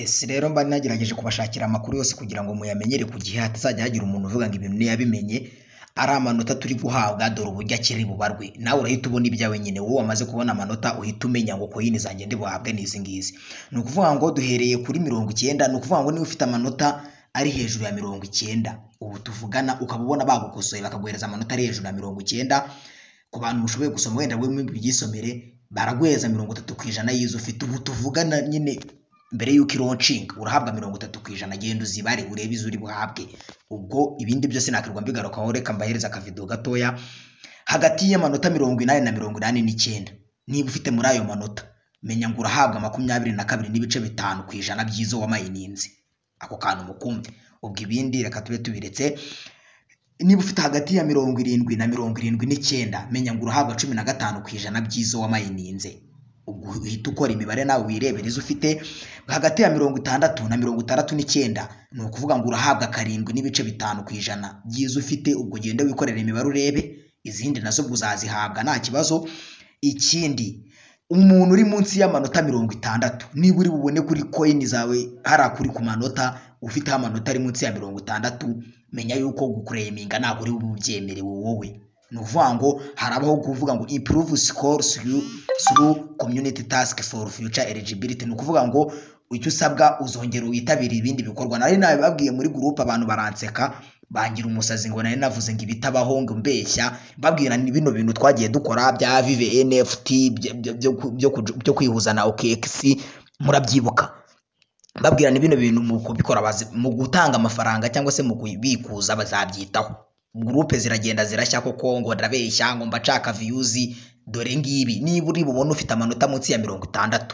Ese rero mba nagerageje kubashakira amakuru yose kugira ngo muyamenyere ku gihe hatazajya hagira umuntu uvuga ngo ibintu niyabimenye ari amanota turi guhabwa dore uburyo akiri bubarwe. Nawe urahita ubona ibyawe nyine, wowe wamaze kubona amanota uhita umenya ngo koyini zanjye ndi buhabwe n'izi ngizi. Ni ukuvuga ngo duhereye kuri 90, ni ukuvuga ngo niba ufite amanota ari hejuru ya 90 ubu tuvugana ukaba ubona bagukosoye bakaguhereza amanota ari hejuru ya 90, ku bantu mushoboye gusoma wenda bwe byisomere baraguhereza 30% y'izo ufite. Ubu tuvugana nyine mbere yuko launching urahabwa 30%, genda uzibare urebe izo uri buhabwe. Ubwo ibindi byose nakirwa mbigarukaho, reka mbahereza aka video gatoya. Hagati y'amanota 80 na 89, niba ufite muri ayo manota menya ngo urahabwa 22.5% by'izo wamayininze. Ako kantu mukumve. Ubwo ibindi reka tube tubiretse. Niba ufite hagati ya 70 na 79 menya ngo urahabwa 15% by'izo wamayininze. Ubwo uhita ukora imibare nawe wirebera izo ufite. Hagati ya 60 na 69 ni ukuvuga ngo urahabwa 7.5% by'izo ufite. Ubwo gende wikorera imibare urebe, izindi nazo uzazihabwa nta kibazo. Ikindi, umuntu uri munsi y'amanota 60 niba uri bubone kuri coin zawe harakuri ku manota ufite amanota ari munsi ya 60, menya yuko guclaiminga ntabwo uri bubyemerewe wowe. Ni ukuvuga ngo harabaho kuvuga ngo improve score through community task for future eligibility. Ni ukuvuga ngo icyo usabwa uzongera witabira ibindi bikorwa. Nari nawe babwiye muri group abantu baranseka bangira umusazi ngo nari navuze ngo ibitabaho ngo mbeshya, babwira ni bino bintu twagiye dukora bya Avive NFT byo kwihuza na OKX murabyibuka. Babwira ni bino bintu mu kubikora mu gutanga amafaranga cyangwa se mu kubikuza bazabyitaho. Groupe ziragenda zirashya koko ngo ndabeshya ngo mbacaka views. Dore ngibi niba uri bubone ufite amanota munsi ya 60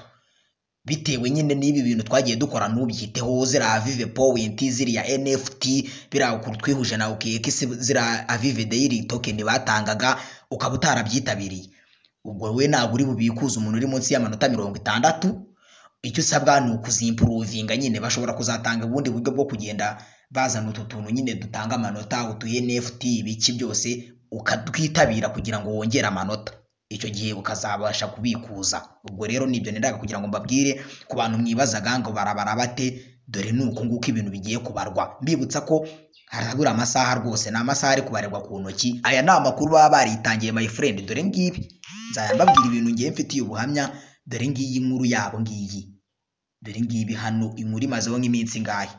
bitewe nyine n'ibi bintu twagiye dukora n'ubyiteho, zira Avive point ziri ya NFT birakuru twihuje na OKX zira Avive daily token batangaga ukaba utarabyitabiriye. Ubwo we ntabwo uri bubikuza umuntu uri munsi y'amanota 60. Icyo usabwa ni ukuzimprovinga nyine. Bashobora kuzatanga ubundi buryo bwo kugenda bazana utu tuntu nyine dutanga amanota, utu NFT ibiki byose ukatwitabira kugira ngo wongere amanota, icyo gihe ukazabasha kubikuza. Ubwo rero nibyo nendaga kugira ngo mbabwire ku bantu mwibazaga ngo barabara bate. Dore nuko nguko ibintu bigiye kubarwa. Mbibutsa ko haragura amasaha rwose, na amasaha ari kubarerwa ku ntoki. Aya ni amakuru baba baritangiye my friend. Dore ngibi nzaya mbabwira ibintu ngiye mfitiye ubuhamya. Dore ngiyi inkuru yabo ngiyi. Dore ngibi hano inkuru imazeho nk'iminsi ngahe.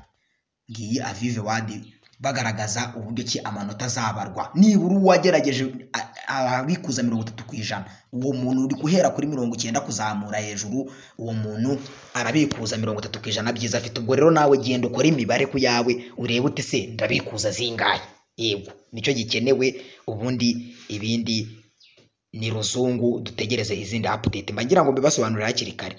Ngiyi Avive wadi bagaragaza uburyo ki amanota azabarwa. Nibura wagerageje abikuza 30%, uwo muntu uri guhera kuri 90 kuzamura hejuru, uwo muntu arabikuza 30% byiza afite. Ubwo rero nawe genda ukora imibare ku yawe urebe uti se ndabikuza zingahe. Yego nicyo gikenewe, ubundi ibindi ni ruzungu. Dutegereze izindi update mbagira ngo mbibasobanurire hakiri kare.